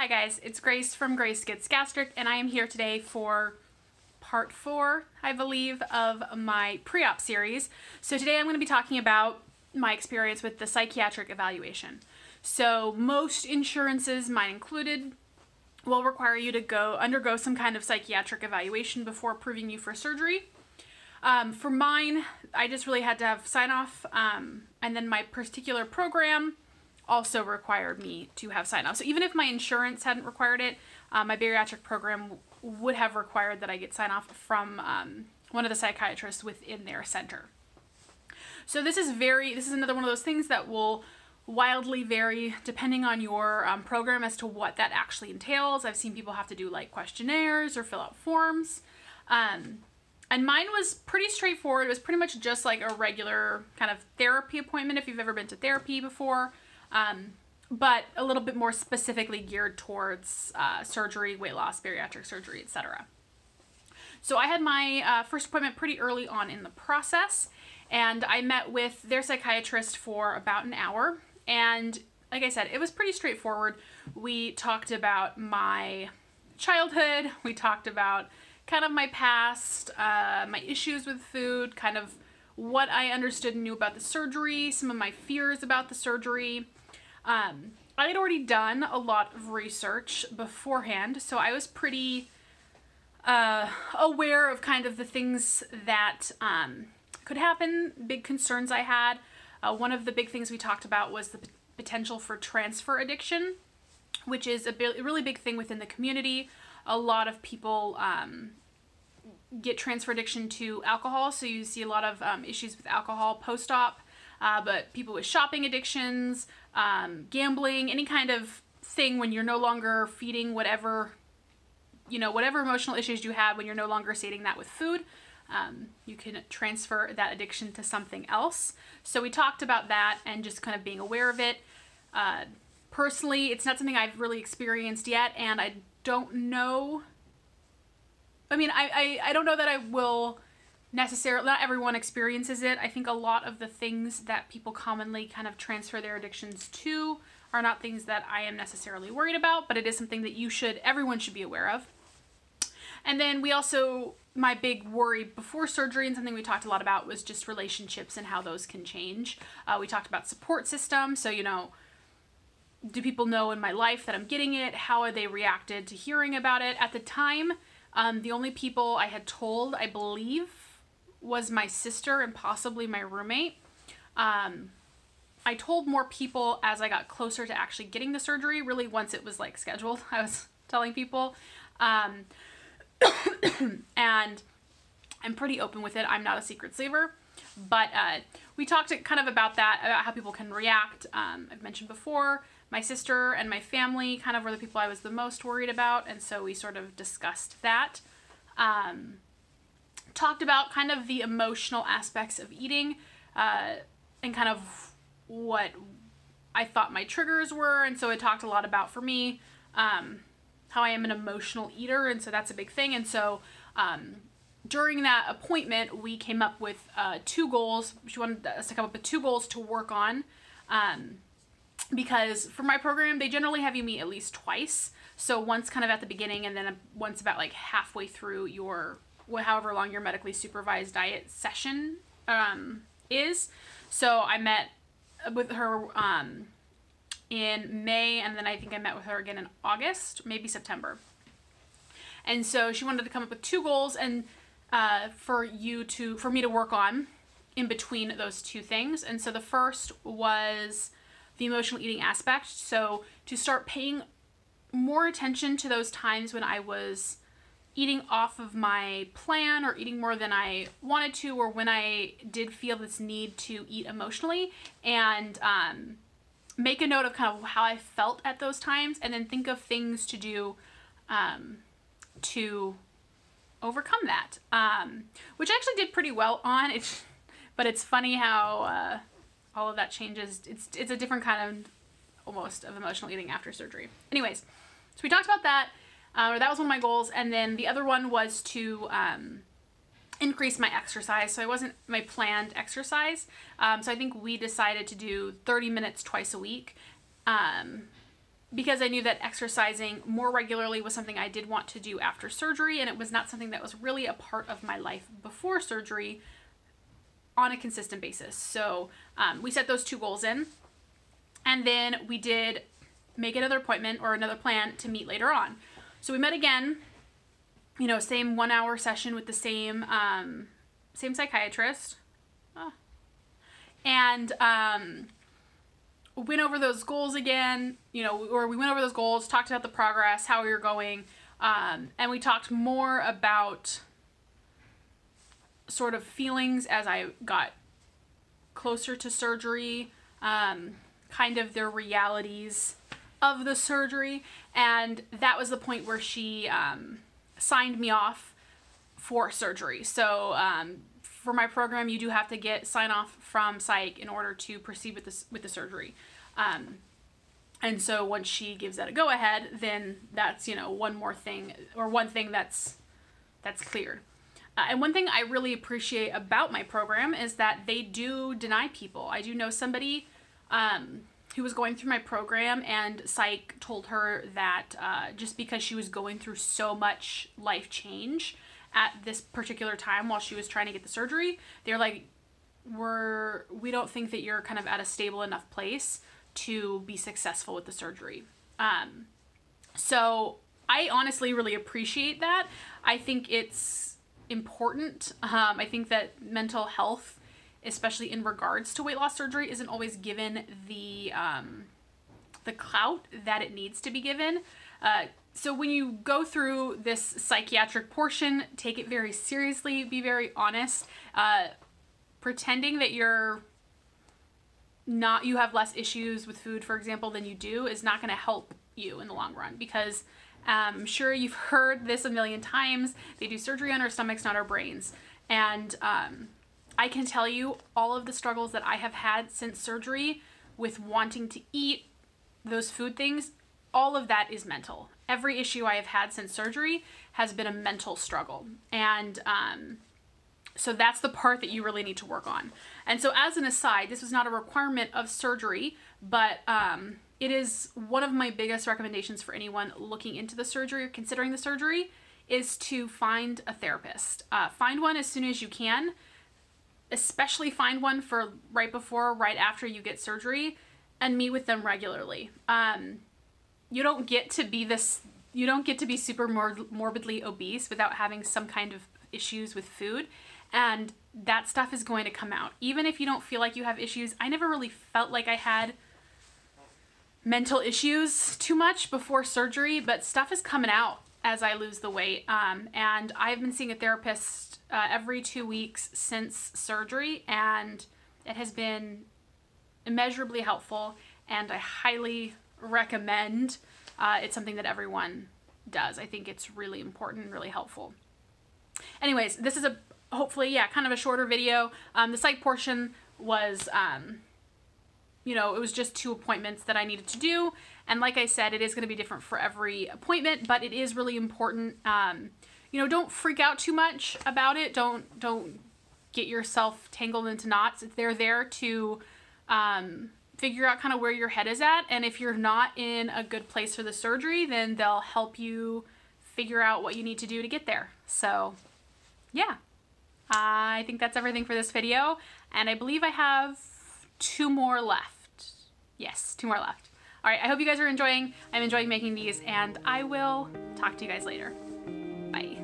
Hi guys, it's Grace from Grace Gets Gastric, and I am here today for part 4, I believe, of my pre-op series. So today I'm going to be talking about my experience with the psychiatric evaluation. So most insurances, mine included, will require you to undergo some kind of psychiatric evaluation before approving you for surgery. For mine, I just really had to have sign-off, and then my particular program also required me to have sign-off. So even if my insurance hadn't required it, my bariatric program would have required that I get sign-off from one of the psychiatrists within their center. So this is another one of those things that will wildly vary depending on your program as to what that actually entails. I've seen people have to do like questionnaires or fill out forms. And mine was pretty straightforward. It was pretty much just like a regular kind of therapy appointment if you've ever been to therapy before. But a little bit more specifically geared towards surgery, weight loss, bariatric surgery, etc. So I had my first appointment pretty early on in the process, and I met with their psychiatrist for about an hour. And like I said, it was pretty straightforward. We talked about my childhood, we talked about kind of my past, my issues with food, kind of what I understood and knew about the surgery, some of my fears about the surgery. I had already done a lot of research beforehand, so I was pretty aware of kind of the things that could happen, big concerns I had. One of the big things we talked about was the potential for transfer addiction, which is a really big thing within the community. A lot of people get transfer addiction to alcohol, so you see a lot of issues with alcohol post-op, but people with shopping addictions, gambling, any kind of thing when you're no longer feeding whatever emotional issues you had, when you're no longer sating that with food, you can transfer that addiction to something else. So we talked about that and just kind of being aware of it. Personally, it's not something I've really experienced yet, and I don't know. I mean, I don't know that I will necessarily, not everyone experiences it. I think a lot of the things that people commonly kind of transfer their addictions to are not things that I am necessarily worried about, but it is something that everyone should be aware of. And then we also, my big worry before surgery and something we talked a lot about was just relationships and how those can change. We talked about support systems. So, do people know in my life that I'm getting it? How are they reacted to hearing about it? At the time, the only people I had told, I believe, was my sister and possibly my roommate. I told more people as I got closer to actually getting the surgery. Really, once it was like scheduled, I was telling people. And I'm pretty open with it. I'm not a secret saver, but we talked kind of about that, about how people can react. I've mentioned before, my sister and my family kind of were the people I was the most worried about, and so we sort of discussed that. Talked about kind of the emotional aspects of eating, and kind of what I thought my triggers were, and so I talked a lot about, for me, how I am an emotional eater, and so that's a big thing. And so during that appointment, we came up with 2 goals. She wanted us to come up with 2 goals to work on, because for my program, they generally have you meet at least twice. So once kind of at the beginning, and then once about like halfway through your, however long your medically supervised diet session is. So I met with her in May, and then I think I met with her again in August, maybe September. And so she wanted to come up with 2 goals and for me to work on in between those 2 things. And so the first was the emotional eating aspect. So to start paying more attention to those times when I was eating off of my plan or eating more than I wanted to, or when I did feel this need to eat emotionally, and make a note of kind of how I felt at those times, and then think of things to do to overcome that, which I actually did pretty well on it. But it's funny how all of that changes. It's a different kind of almost of emotional eating after surgery. Anyways, so we talked about that. That was one of my goals, and then the other one was to increase my exercise. So it wasn't my planned exercise. So I think we decided to do 30 minutes twice a week. because I knew that exercising more regularly was something I did want to do after surgery, and it was not something that was really a part of my life before surgery on a consistent basis. So we set those 2 goals in, and then we did make another appointment or another plan to meet later on. So we met again, you know, same 1-hour session with the same psychiatrist, and went over those goals again, you know, or we went over those goals, talked about the progress, how we were going, and we talked more about sort of feelings as I got closer to surgery, kind of the realities of the surgery, and that was the point where she signed me off for surgery. So for my program, you do have to get sign off from psych in order to proceed with the surgery. And so once she gives that a go ahead, then that's, you know, one thing that's cleared. And one thing I really appreciate about my program is that they do deny people. I do know somebody who was going through my program, and psych told her that just because she was going through so much life change at this particular time while she was trying to get the surgery, they're like, we don't think that you're kind of at a stable enough place to be successful with the surgery. So I honestly really appreciate that. I think it's important. I think that mental health, especially in regards to weight loss surgery, isn't always given the clout that it needs to be given. So when you go through this psychiatric portion, take it very seriously, be very honest. Pretending that you have less issues with food, for example, than you do is not going to help you in the long run, because I'm sure you've heard this a million times. They do surgery on our stomachs, not our brains. And I can tell you all of the struggles that I have had since surgery with wanting to eat those food things, all of that is mental. Every issue I have had since surgery has been a mental struggle. And so that's the part that you really need to work on. And so as an aside, this was not a requirement of surgery, but it is one of my biggest recommendations for anyone looking into the surgery or considering the surgery is to find a therapist. Find one as soon as you can, especially find one for right before, right after you get surgery, and meet with them regularly. You don't get to be super morbidly obese without having some kind of issues with food, and that stuff is going to come out. Even if you don't feel like you have issues, I never really felt like I had mental issues too much before surgery, but stuff is coming out as I lose the weight. And I've been seeing a therapist every 2 weeks since surgery, and it has been immeasurably helpful, and I highly recommend it's something that everyone does. I think it's really important and really helpful. Anyways, this is hopefully, yeah, kind of a shorter video. The psych portion was, you know, it was just 2 appointments that I needed to do. And like I said, it is going to be different for every appointment, but it is really important. You know, don't freak out too much about it. Don't get yourself tangled into knots. They're there to figure out kind of where your head is at. And if you're not in a good place for the surgery, then they'll help you figure out what you need to do to get there. So yeah, I think that's everything for this video. And I believe I have 2 more left. Yes, 2 more left. All right, I hope you guys are enjoying. I'm enjoying making these, and I will talk to you guys later. Bye.